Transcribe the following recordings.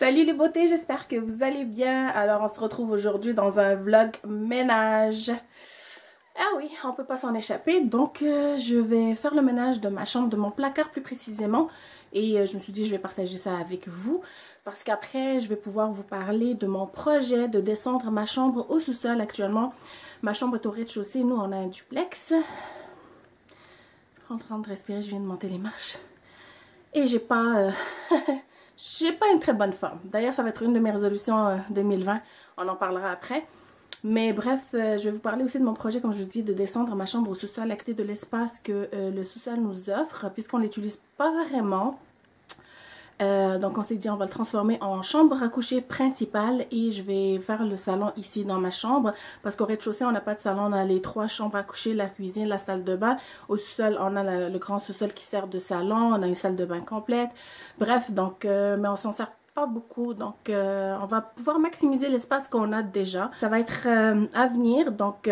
Salut les beautés, j'espère que vous allez bien. Alors on se retrouve aujourd'hui dans un vlog ménage. Ah oui, on peut pas s'en échapper. Donc je vais faire le ménage de ma chambre, de mon placard plus précisément. Et je me suis dit je vais partager ça avec vous. Parce qu'après je vais pouvoir vous parler de mon projet de descendre ma chambre au sous-sol actuellement. Ma chambre est au rez-de-chaussée, nous on a un duplex. Je suis en train de respirer, je viens de monter les marches. Et j'ai pas... j'ai pas une très bonne forme. D'ailleurs, ça va être une de mes résolutions 2020. On en parlera après. Mais bref, je vais vous parler aussi de mon projet, comme je vous dis, de descendre ma chambre au sous-sol à côté de l'espace que le sous-sol nous offre, puisqu'on ne l'utilise pas vraiment. Donc on s'est dit on va le transformer en chambre à coucher principale et je vais faire le salon ici dans ma chambre parce qu'au rez-de-chaussée on n'a pas de salon, on a les 3 chambres à coucher, la cuisine, la salle de bain. Au sous-sol on a le grand sous-sol qui sert de salon, on a une salle de bain complète. Bref, donc mais on s'en sert pas beaucoup, donc on va pouvoir maximiser l'espace qu'on a déjà. Ça va être à venir, donc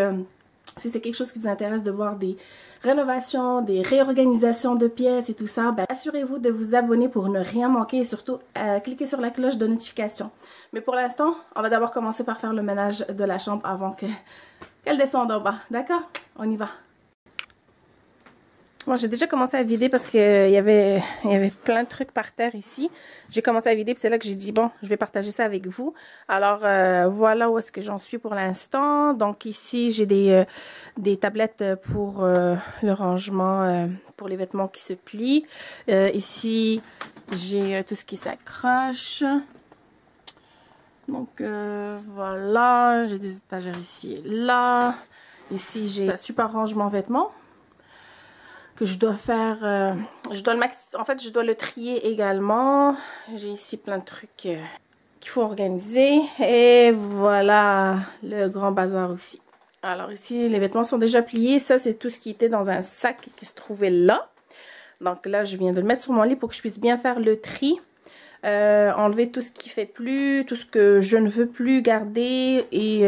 si c'est quelque chose qui vous intéresse de voir des rénovations, des réorganisations de pièces et tout ça, ben, assurez-vous de vous abonner pour ne rien manquer et surtout cliquez sur la cloche de notification. Mais pour l'instant, on va d'abord commencer par faire le ménage de la chambre avant qu'elle descende en bas. D'accord? On y va. Bon, j'ai déjà commencé à vider parce qu'il y avait plein de trucs par terre ici. J'ai commencé à vider puis c'est là que j'ai dit bon, je vais partager ça avec vous. Alors voilà où est-ce que j'en suis pour l'instant. Donc ici j'ai des tablettes pour le rangement, pour les vêtements qui se plient. Ici j'ai tout ce qui s'accroche. Donc voilà, j'ai des étagères ici et là. Ici j'ai un super rangement vêtements. Que je dois faire, en fait je dois le trier également. J'ai ici plein de trucs qu'il faut organiser et voilà le grand bazar aussi. Alors ici les vêtements sont déjà pliés, ça c'est tout ce qui était dans un sac qui se trouvait là. Donc là je viens de le mettre sur mon lit pour que je puisse bien faire le tri, enlever tout ce qui fait plus, tout ce que je ne veux plus garder et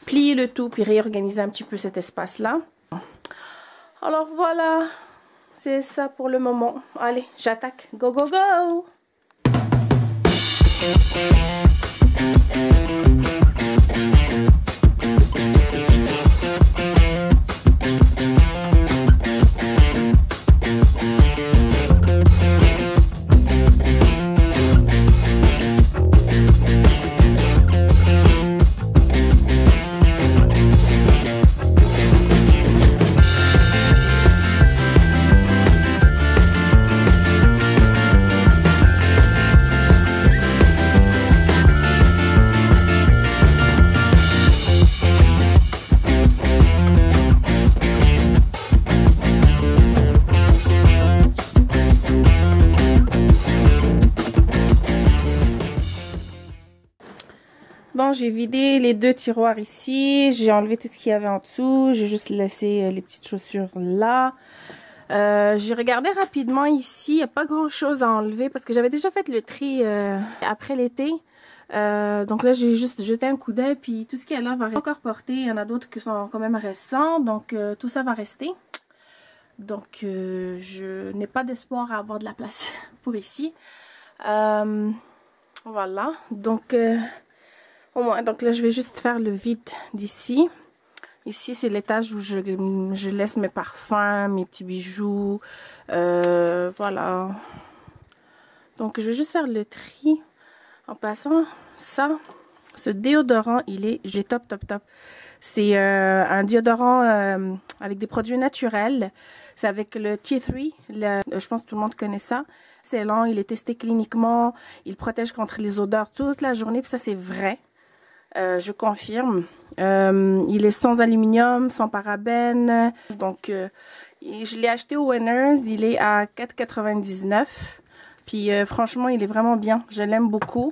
plier le tout puis réorganiser un petit peu cet espace là. Alors voilà, c'est ça pour le moment. Allez, j'attaque. Go, go, go! Bon, j'ai vidé les 2 tiroirs ici, j'ai enlevé tout ce qu'il y avait en dessous, j'ai juste laissé les petites chaussures là. J'ai regardé rapidement ici, il n'y a pas grand chose à enlever parce que j'avais déjà fait le tri après l'été. Donc là, j'ai juste jeté un coup d'œil, puis tout ce qui est là va encore porter. Il y en a d'autres qui sont quand même récents, donc tout ça va rester. Donc je n'ai pas d'espoir à avoir de la place pour ici. Voilà, donc... au moins, donc là, je vais juste faire le vide d'ici. Ici, c'est l'étage où je laisse mes parfums, mes petits bijoux. Voilà. Donc, je vais juste faire le tri. En passant, ça, ce déodorant, il est top, top, top. C'est un déodorant avec des produits naturels. C'est avec le T3. Je pense que tout le monde connaît ça. C'est lent, il est testé cliniquement. Il protège contre les odeurs toute la journée. Puis ça, c'est vrai. Je confirme. Il est sans aluminium, sans parabènes. Donc, je l'ai acheté au Winners. Il est à 4,99 $. Puis, franchement, il est vraiment bien. Je l'aime beaucoup.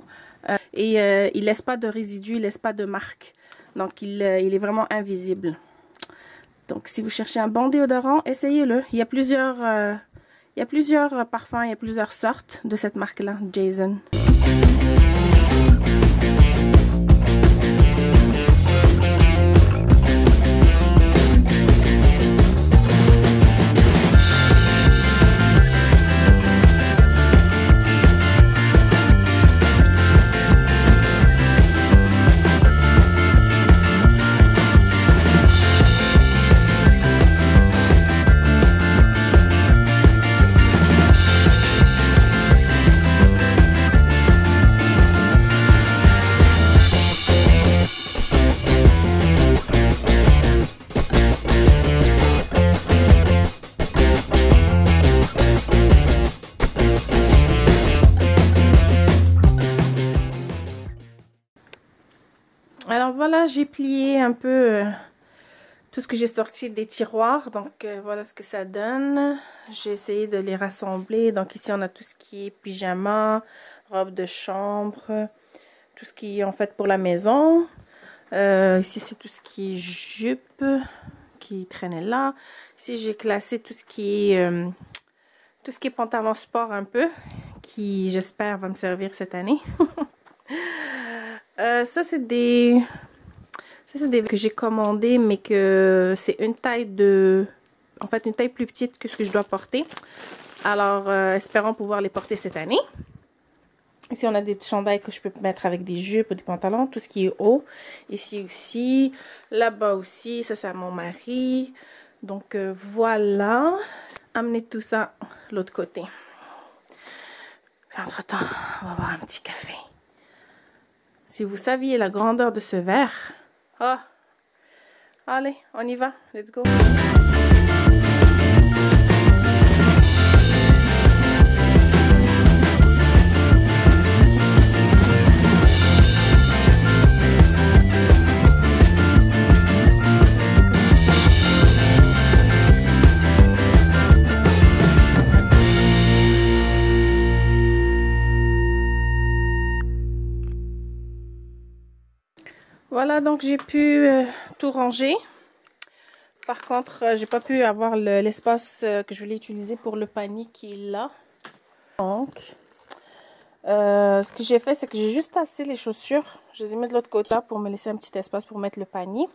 Et il laisse pas de résidus, il laisse pas de marque. Donc, il est vraiment invisible. Donc, si vous cherchez un bon déodorant, essayez-le. Il y a plusieurs parfums, il y a plusieurs sortes de cette marque-là, Jason. Alors voilà, j'ai plié un peu tout ce que j'ai sorti des tiroirs. Donc voilà ce que ça donne. J'ai essayé de les rassembler. Donc ici on a tout ce qui est pyjama, robe de chambre, tout ce qui est en fait pour la maison. Ici c'est tout ce qui est jupe qui traînait là. Ici j'ai classé tout ce qui est pantalon sport un peu, qui j'espère va me servir cette année. Ça c'est des que j'ai commandé, mais que c'est une taille en fait une taille plus petite que ce que je dois porter. Alors espérons pouvoir les porter cette année. Ici on a des petits chandails que je peux mettre avec des jupes ou des pantalons, tout ce qui est haut. Ici aussi, là-bas aussi, ça c'est à mon mari. Donc voilà, amener tout ça de l'autre côté. Entre-temps, on va boire un petit café. Si vous saviez la grandeur de ce verre. Oh, allez, on y va, let's go. Voilà, donc j'ai pu tout ranger. Par contre, j'ai pas pu avoir l'espace que je voulais utiliser pour le panier qui est là. Donc, ce que j'ai fait, c'est que j'ai juste tassé les chaussures. Je les ai mis de l'autre côté là pour me laisser un petit espace pour mettre le panier.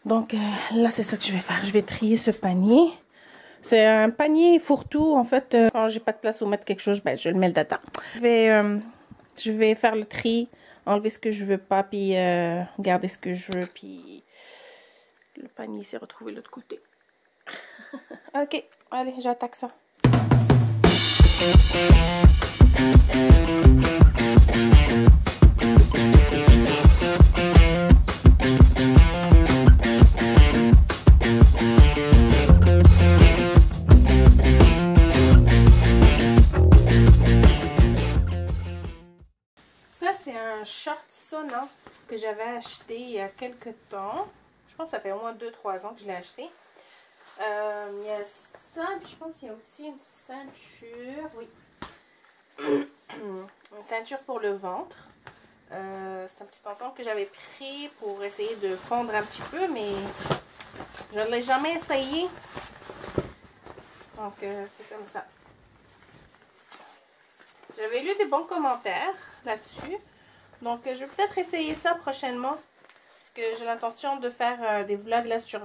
Donc là, c'est ça que je vais faire. Je vais trier ce panier. C'est un panier fourre-tout. En fait, quand j'ai pas de place où mettre quelque chose, ben, je le mets dedans. Je vais faire le tri. Enlever ce que je veux pas, puis garder ce que je veux, puis le panier s'est retrouvé de l'autre côté. Ok, allez, j'attaque ça. Short Sona que j'avais acheté il y a quelques temps. Je pense que ça fait au moins 2-3 ans que je l'ai acheté. Il y a ça, puis je pense qu'il y a aussi une ceinture. Oui. Une ceinture pour le ventre. C'est un petit ensemble que j'avais pris pour essayer de fondre un petit peu, mais je ne l'ai jamais essayé. Donc, c'est comme ça. J'avais lu des bons commentaires là-dessus. Donc, je vais peut-être essayer ça prochainement. Parce que j'ai l'intention de faire des vlogs là sur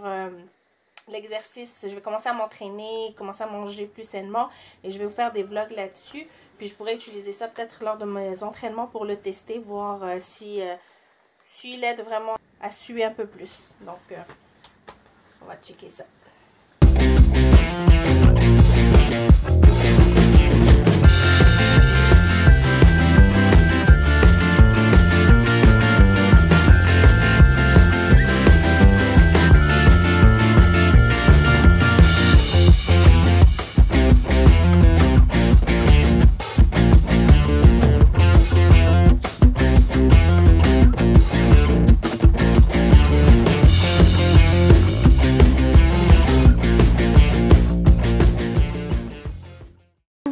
l'exercice. Je vais commencer à m'entraîner, commencer à manger plus sainement. Et je vais vous faire des vlogs là-dessus. Puis, je pourrais utiliser ça peut-être lors de mes entraînements pour le tester. Voir s'il aide vraiment à suer un peu plus. Donc, on va checker ça.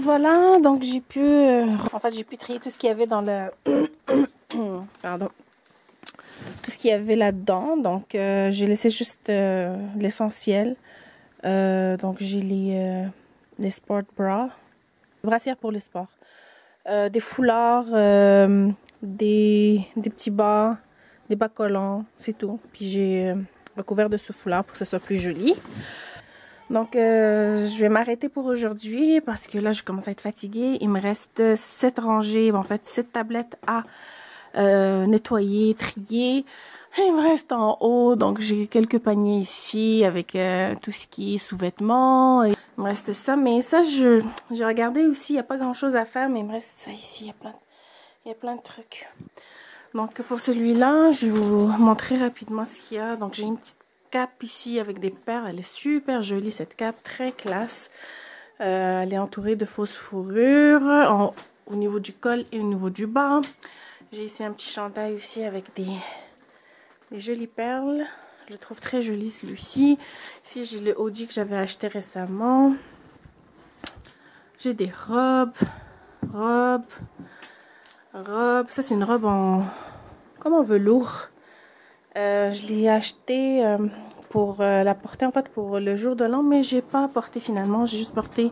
Voilà, donc j'ai pu trier tout ce qu'il y avait dans le pardon, tout ce qu'il y avait là-dedans. Donc j'ai laissé juste l'essentiel. Donc j'ai les sport bras, brassières pour les sports, des foulards, des petits bas, des bas collants, c'est tout. Puis j'ai recouvert de ce foulard pour que ça soit plus joli. Donc, je vais m'arrêter pour aujourd'hui parce que là, je commence à être fatiguée. Il me reste 7 rangées, en fait 7 tablettes à nettoyer, trier. Il me reste en haut, donc j'ai quelques paniers ici avec tout ce qui est sous-vêtements. Il me reste ça, mais ça, j'ai regardé aussi, il n'y a pas grand-chose à faire, mais il me reste ça ici, il y a plein de trucs. Donc, pour celui-là, je vais vous montrer rapidement ce qu'il y a. Donc, j'ai une petite cape ici avec des perles. Elle est super jolie, cette cape, très classe. Elle est entourée de fausses fourrures au niveau du col et au niveau du bas. J'ai ici un petit chandail aussi avec des Des jolies perles. Je le trouve très joli celui-ci. Ici, j'ai le Audi que j'avais acheté récemment. J'ai des robes. Ça, c'est une robe comme en velours. Je l'ai acheté pour la porter en fait pour le jour de l'an, mais j'ai pas porté finalement. J'ai juste porté...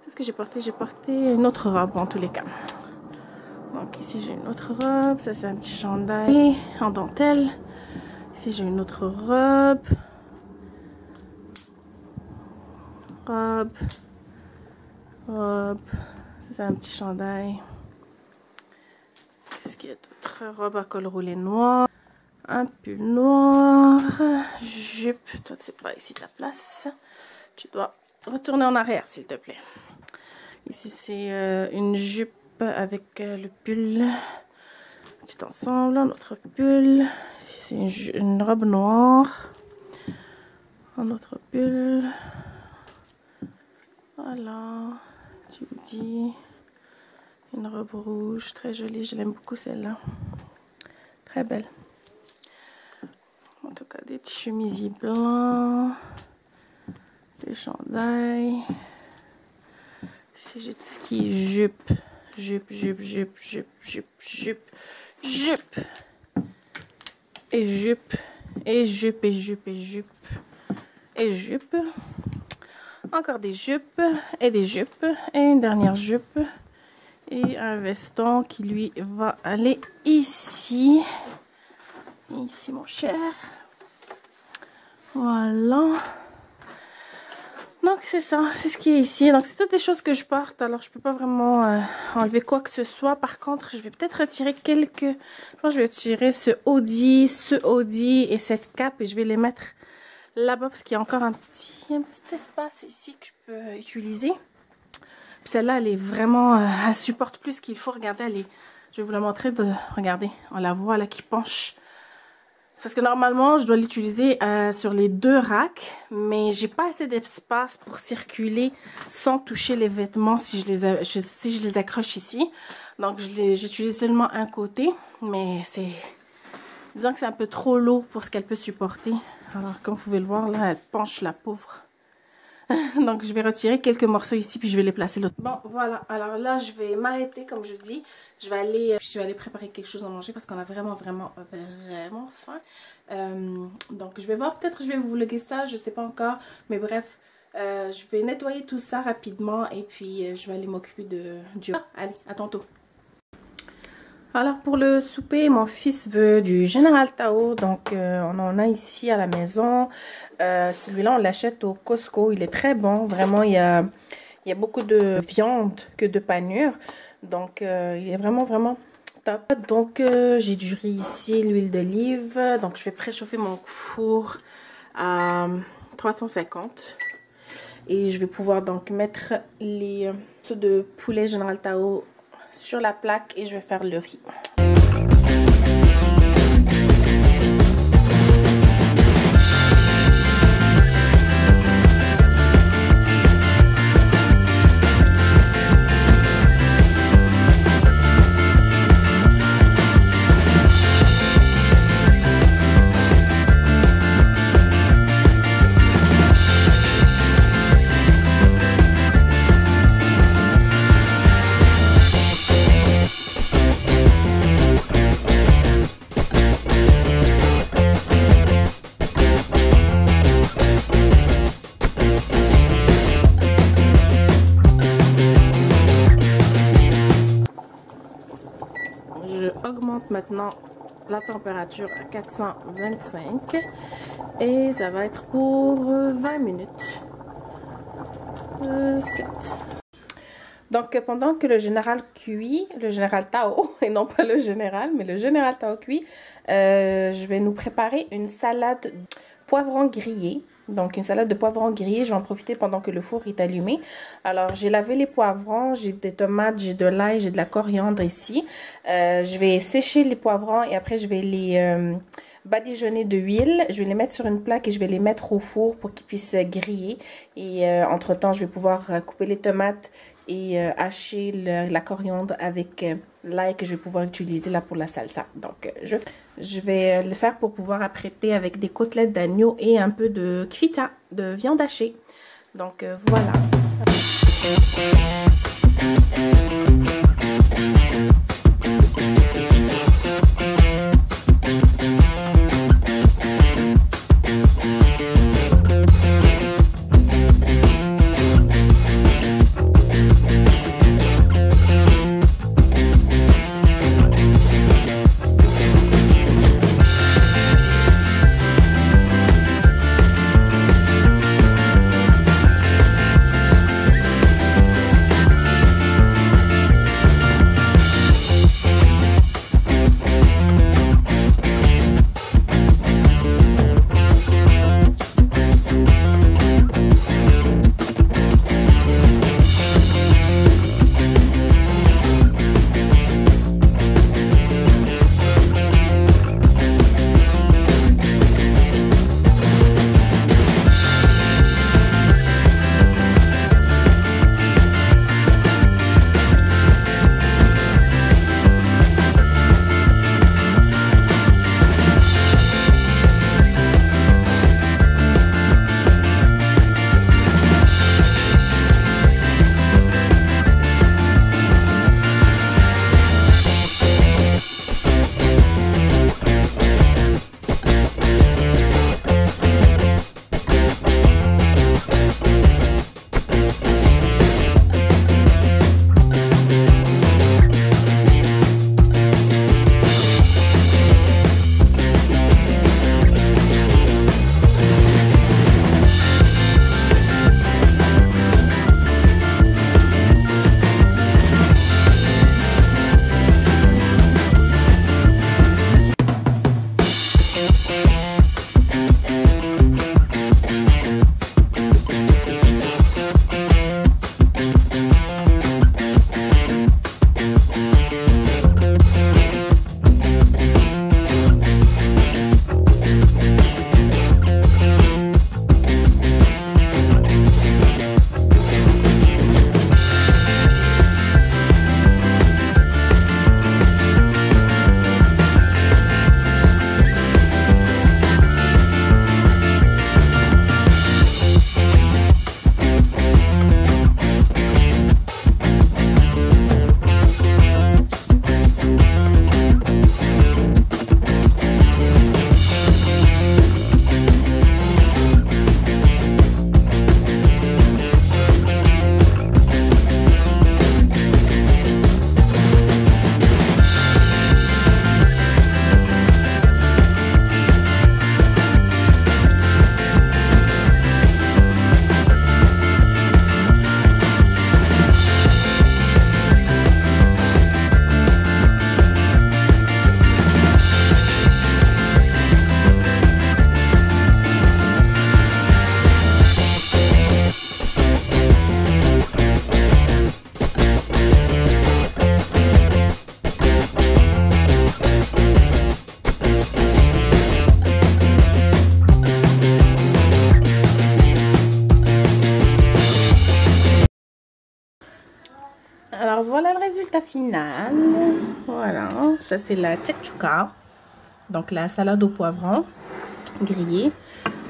Qu'est-ce que j'ai porté? J'ai porté une autre robe en tous les cas. Donc ici, j'ai une autre robe. Ça, c'est un petit chandail en dentelle. Ici, j'ai une autre robe. Ça, c'est un petit chandail. Qu'est-ce qu'il y a d'autre? Robe à col roulé noir. Un pull noir. Jupe. Toi, c'est pas ici ta place. Tu dois retourner en arrière, s'il te plaît. Ici, c'est une jupe avec le pull. Petit ensemble. Un autre pull. Ici, c'est une robe noire. Un autre pull. Voilà. Tu me dis. Une robe rouge. Très jolie. Je l'aime beaucoup celle-là. Très belle. En tout cas, des petits chemisiers blancs. Des chandails. Ici, j'ai tout ce qui est jupe. Jupe. Et jupe. Encore des jupes. Et des jupes. Et une dernière jupe. Et un veston qui lui va aller ici. Ici, mon cher. Voilà. Donc, c'est ça. C'est ce qui est ici. Donc, c'est toutes des choses que je porte. Alors, je peux pas vraiment enlever quoi que ce soit. Par contre, je vais peut-être retirer quelques... Je pense que je vais retirer ce Audi et cette cape. Et je vais les mettre là-bas parce qu'il y a encore un petit espace ici que je peux utiliser. Celle-là, elle est vraiment... elle supporte plus qu'il faut. Regardez, elle est... Je vais vous la montrer. Regardez, on la voit là qui penche. Parce que normalement, je dois l'utiliser sur les deux racks, mais j'ai pas assez d'espace pour circuler sans toucher les vêtements si je les accroche ici. Donc, j'utilise seulement un côté, mais c'est... Disons que c'est un peu trop lourd pour ce qu'elle peut supporter. Alors, comme vous pouvez le voir, là, elle penche la pauvre. Donc, je vais retirer quelques morceaux ici, puis je vais les placer l'autre. Bon, voilà. Alors là, je vais m'arrêter, comme je dis. Je vais aller préparer quelque chose à manger parce qu'on a vraiment faim. Donc, je vais voir. Peut-être je vais vous vlogger ça. Je sais pas encore. Mais bref, je vais nettoyer tout ça rapidement. Et puis, je vais aller m'occuper du... Ah, allez, à tantôt. Alors, pour le souper, mon fils veut du Général Tao. Donc, on en a ici à la maison. Celui-là, on l'achète au Costco. Il est très bon. Vraiment, il y a beaucoup de viande que de panure. Donc, il est vraiment top. Donc, j'ai du riz ici, l'huile d'olive. Donc, je vais préchauffer mon four à 350. Et je vais pouvoir donc mettre les morceaux de poulet Général Tao sur la plaque et je vais faire le riz. Augmente maintenant la température à 425 et ça va être pour 20 minutes. 7. Donc pendant que le général cuit, le général Tao et non pas le général mais le général Tao cuit, je vais nous préparer une salade poivron grillé. Donc une salade de poivrons grillés, je vais en profiter pendant que le four est allumé. Alors j'ai lavé les poivrons, j'ai des tomates, j'ai de l'ail, j'ai de la coriandre ici. Je vais sécher les poivrons et après je vais les badigeonner de huile. Je vais les mettre sur une plaque et je vais les mettre au four pour qu'ils puissent griller. Et entre temps je vais pouvoir couper les tomates et hacher la coriandre avec l'ail que je vais pouvoir utiliser là pour la salsa. Donc, je vais le faire pour pouvoir apprêter avec des côtelettes d'agneau et un peu de kvita, de viande hachée. Donc, voilà. Alors voilà le résultat final. Voilà, ça c'est la tchèque-chouka. Donc la salade au poivron grillée.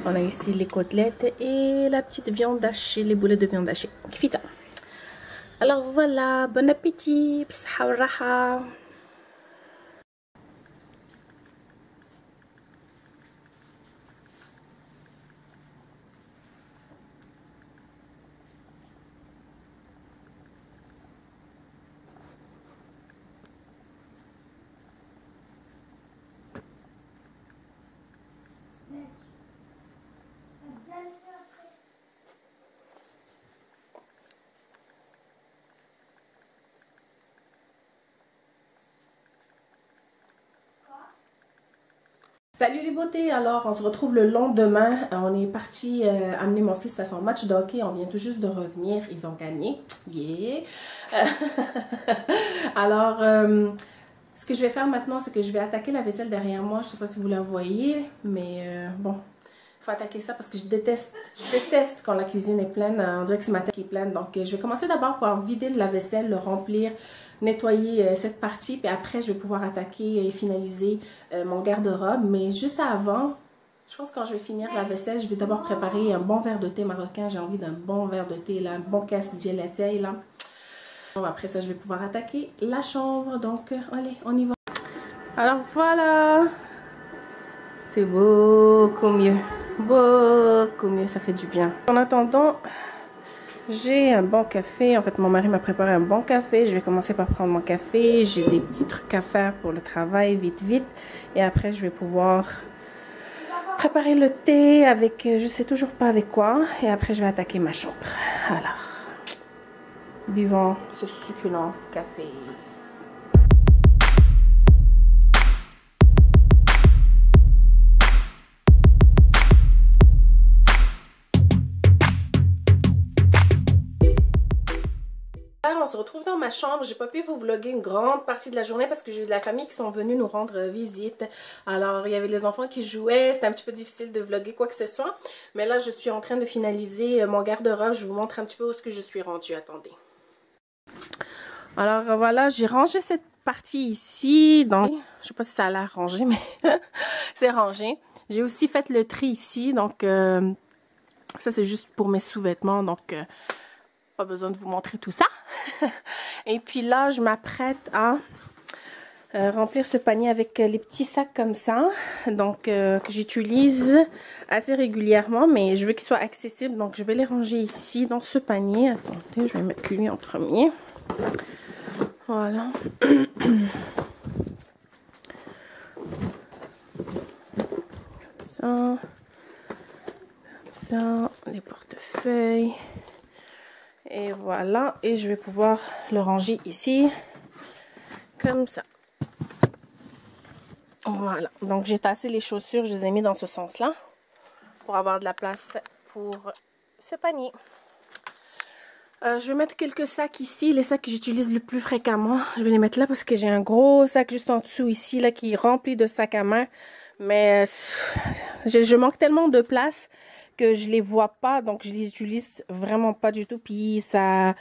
On a ici les côtelettes et la petite viande hachée, les boulettes de viande hachée. Kvita. Alors voilà, bon appétit. Bsha wa raha. Salut les beautés, alors on se retrouve le lendemain, on est parti amener mon fils à son match de hockey, on vient tout juste de revenir, ils ont gagné, yeah! Alors, ce que je vais faire maintenant, c'est que je vais attaquer la vaisselle derrière moi, je sais pas si vous la voyez, mais bon, faut attaquer ça parce que je déteste quand la cuisine est pleine. On dirait que c'est ma tête qui est pleine. Donc, je vais commencer d'abord par vider le lave-vaisselle, le remplir, nettoyer cette partie. Puis après, je vais pouvoir attaquer et finaliser mon garde-robe. Mais juste avant, je pense que quand je vais finir la vaisselle, je vais d'abord préparer un bon verre de thé marocain. J'ai envie d'un bon verre de thé, là, un bon casse diélaté, là. Bon, après ça, je vais pouvoir attaquer la chambre. Donc, allez, on y va. Alors, voilà. C'est beaucoup mieux. Beaucoup mieux, ça fait du bien. En attendant, j'ai un bon café. En fait, mon mari m'a préparé un bon café. Je vais commencer par prendre mon café. J'ai des petits trucs à faire pour le travail, vite, vite. Et après, je vais pouvoir préparer le thé avec, je sais toujours pas avec quoi. Et après, je vais attaquer ma chambre. Alors, buvons ce succulent café. On se retrouve dans ma chambre. J'ai pas pu vous vlogger une grande partie de la journée parce que j'ai eu de la famille qui sont venus nous rendre visite. Alors, il y avait les enfants qui jouaient. C'était un petit peu difficile de vlogger quoi que ce soit. Mais là, je suis en train de finaliser mon garde-robe. Je vous montre un petit peu où est-ce que je suis rendue. Attendez. Alors, voilà, j'ai rangé cette partie ici. Donc, je sais pas si ça a l'air rangé, mais c'est rangé. J'ai aussi fait le tri ici. Donc, ça, c'est juste pour mes sous-vêtements. Donc, pas besoin de vous montrer tout ça. Et puis là, je m'apprête à remplir ce panier avec les petits sacs comme ça. Donc, que j'utilise assez régulièrement. Mais je veux qu'ils soient accessibles. Donc, je vais les ranger ici dans ce panier. Attendez, je vais mettre lui en premier. Voilà. Comme ça. Les portefeuilles. Et voilà, et je vais pouvoir le ranger ici, comme ça. Voilà, donc j'ai tassé les chaussures, je les ai mis dans ce sens-là, pour avoir de la place pour ce panier. Je vais mettre quelques sacs ici, les sacs que j'utilise le plus fréquemment. Je vais les mettre là parce que j'ai un gros sac juste en dessous ici, là, qui est rempli de sacs à main. Mais je manque tellement de place que je les vois pas, donc je les utilise vraiment pas du tout, puis ça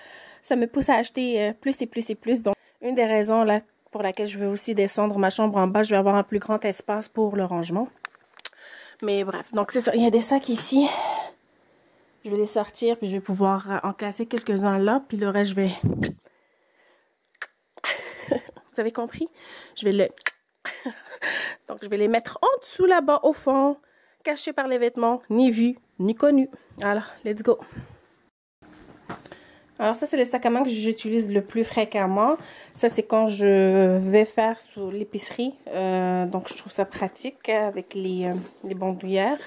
me pousse à acheter plus et plus et plus. Donc une des raisons là pour laquelle je veux aussi descendre ma chambre en bas, je vais avoir un plus grand espace pour le rangement. Mais bref, donc c'est ça, il y a des sacs ici, je vais les sortir, puis je vais pouvoir en classer quelques-uns là, puis le reste je vais... Vous avez compris? Je vais le... Donc je vais les mettre en dessous là-bas au fond, caché par les vêtements, ni vu, ni connu. Alors, let's go. Alors ça, c'est les sacs à main que j'utilise le plus fréquemment. Ça, c'est quand je vais faire sur l'épicerie. Donc, je trouve ça pratique avec les bandoulières.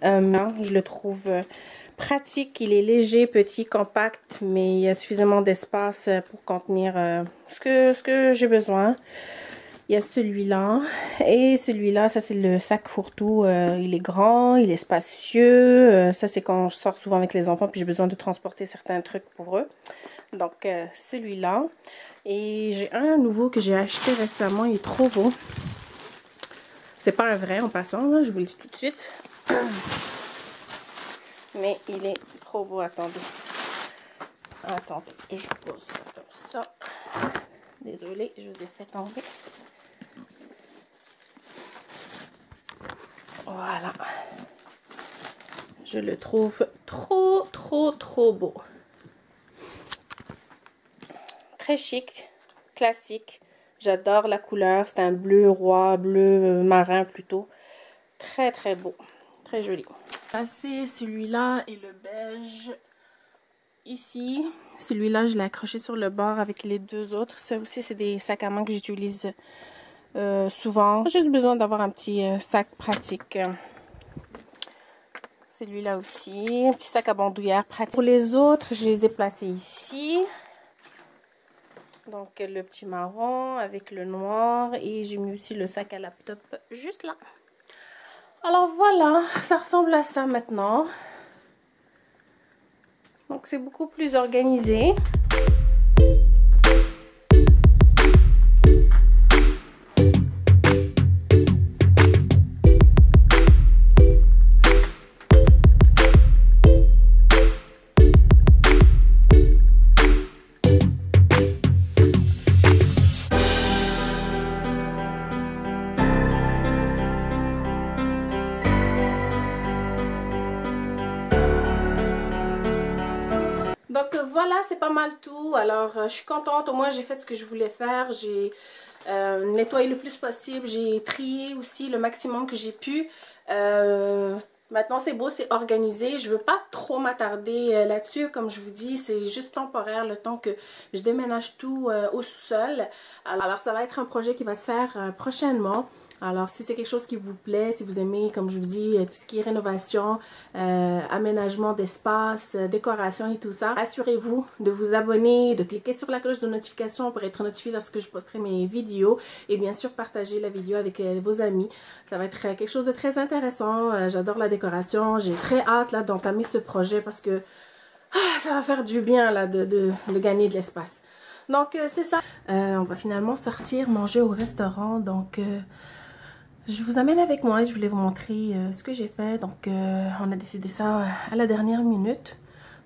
Je le trouve pratique. Il est léger, petit, compact, mais il y a suffisamment d'espace pour contenir ce que j'ai besoin. Il y a celui-là et celui-là, ça c'est le sac fourre-tout. Il est grand, il est spacieux. Ça c'est quand je sors souvent avec les enfants puis j'ai besoin de transporter certains trucs pour eux. Donc celui-là. Et j'ai un nouveau que j'ai acheté récemment, il est trop beau. C'est pas un vrai en passant, là, je vous le dis tout de suite. Mais il est trop beau, attendez. Attendez, je pose ça comme ça. Désolée, je vous ai fait tomber. Voilà. Je le trouve trop beau. Très chic, classique. J'adore la couleur. C'est un bleu roi, bleu marin plutôt. Très beau. Très joli. C'est celui-là et le beige ici. Celui-là, je l'ai accroché sur le bord avec les deux autres. Ça aussi, c'est des sacs à main que j'utilise souvent. J'ai juste besoin d'avoir un petit sac pratique. Celui-là aussi. Un petit sac à bandoulière pratique. Pour les autres, je les ai placés ici. Donc, le petit marron avec le noir. Et j'ai mis aussi le sac à laptop juste là. Alors, voilà. Ça ressemble à ça maintenant. Donc, c'est beaucoup plus organisé. voilà, c'est pas mal tout. Alors, je suis contente. Au moins, j'ai fait ce que je voulais faire. J'ai nettoyé le plus possible. J'ai trié aussi le maximum que j'ai pu. Maintenant, c'est beau, c'est organisé. Je veux pas trop m'attarder là-dessus. Comme je vous dis, c'est juste temporaire, le temps que je déménage tout au sous-sol. Alors, ça va être un projet qui va se faire prochainement. Alors, si c'est quelque chose qui vous plaît, si vous aimez, comme je vous dis, tout ce qui est rénovation, aménagement d'espace, décoration et tout ça, assurez-vous de vous abonner, de cliquer sur la cloche de notification pour être notifié lorsque je posterai mes vidéos. Et bien sûr, partagez la vidéo avec vos amis. Ça va être quelque chose de très intéressant. J'adore la décoration. J'ai très hâte là d'entamer ce projet parce que ça va faire du bien là de gagner de l'espace. Donc, c'est ça. On va finalement sortir manger au restaurant. Donc, je vous amène avec moi et je voulais vous montrer ce que j'ai fait. Donc, on a décidé ça à la dernière minute.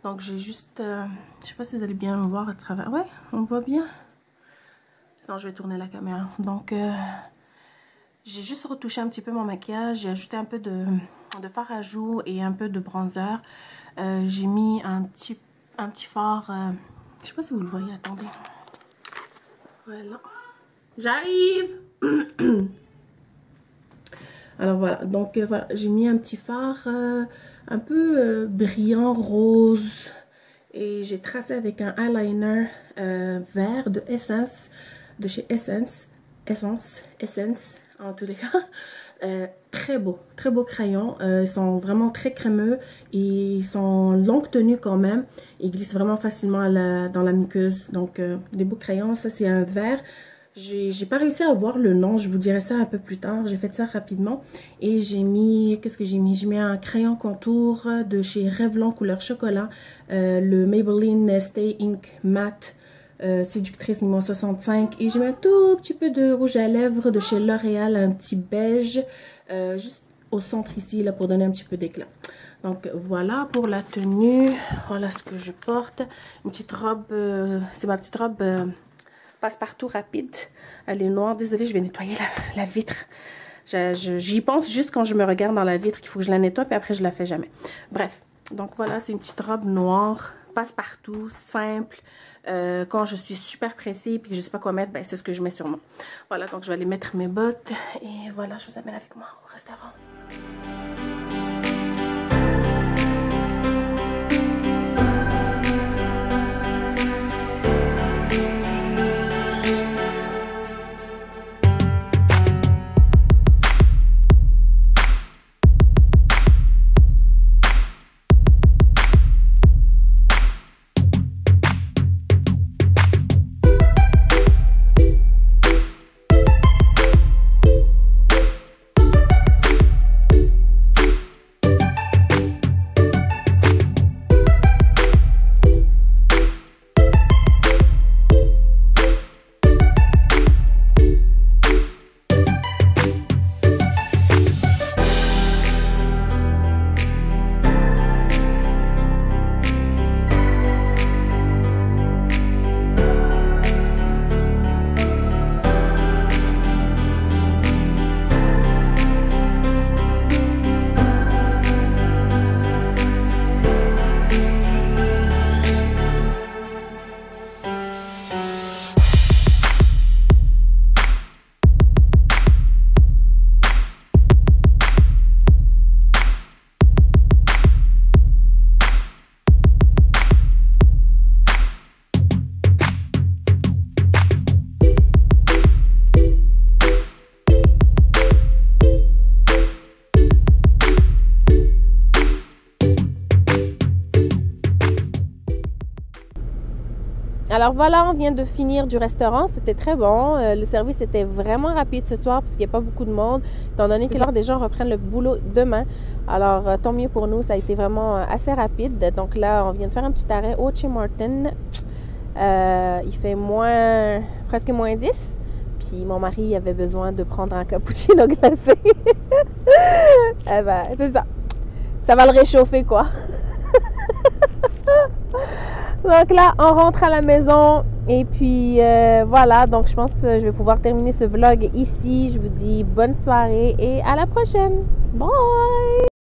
Donc, j'ai juste... je sais pas si vous allez bien me voir à travers... Ouais, on me voit bien. Sinon, je vais tourner la caméra. Donc, j'ai juste retouché un petit peu mon maquillage. J'ai ajouté un peu de fard à joues et un peu de bronzer. J'ai mis un petit fard... je sais pas si vous le voyez, attendez. Voilà. J'arrive. Alors voilà, donc voilà, j'ai mis un petit fard un peu brillant rose et j'ai tracé avec un eyeliner vert de Essence, de chez Essence en tous les cas. Très beau crayon. Ils sont vraiment très crémeux et ils sont longue tenue quand même. Ils glissent vraiment facilement dans la muqueuse. Donc des beaux crayons, ça c'est un vert. J'ai pas réussi à voir le nom, je vous dirai ça un peu plus tard. J'ai fait ça rapidement et j'ai mis, qu'est-ce que j'ai mis? J'ai mis un crayon contour de chez Revlon couleur chocolat, le Maybelline Stay Ink Matte Séductrice numéro 65, et j'ai mis un tout petit peu de rouge à lèvres de chez L'Oréal, un petit beige, juste au centre ici là pour donner un petit peu d'éclat. Donc voilà pour la tenue, voilà ce que je porte, une petite robe, c'est ma petite robe passe-partout rapide. Elle est noire. Désolée, je vais nettoyer la vitre. J'y pense juste quand je me regarde dans la vitre qu'il faut que je la nettoie, puis après je la fais jamais. Bref, donc voilà, c'est une petite robe noire, passe-partout, simple. Quand je suis super pressée puis que je sais pas quoi mettre, ben, c'est ce que je mets sur moi. Voilà, donc je vais aller mettre mes bottes et voilà, je vous amène avec moi au restaurant. Alors voilà, on vient de finir du restaurant, c'était très bon. Le service était vraiment rapide ce soir parce qu'il n'y a pas beaucoup de monde, étant donné que des gens reprennent le boulot demain. Alors tant mieux pour nous, ça a été vraiment assez rapide. Donc là, on vient de faire un petit arrêt au Tim Hortons. Il fait presque moins 10. Puis mon mari avait besoin de prendre un cappuccino glacé. Eh ben, c'est ça. Ça va le réchauffer, quoi. Donc là, on rentre à la maison et puis voilà, donc je pense que je vais pouvoir terminer ce vlog ici. Je vous dis bonne soirée et à la prochaine. Bye!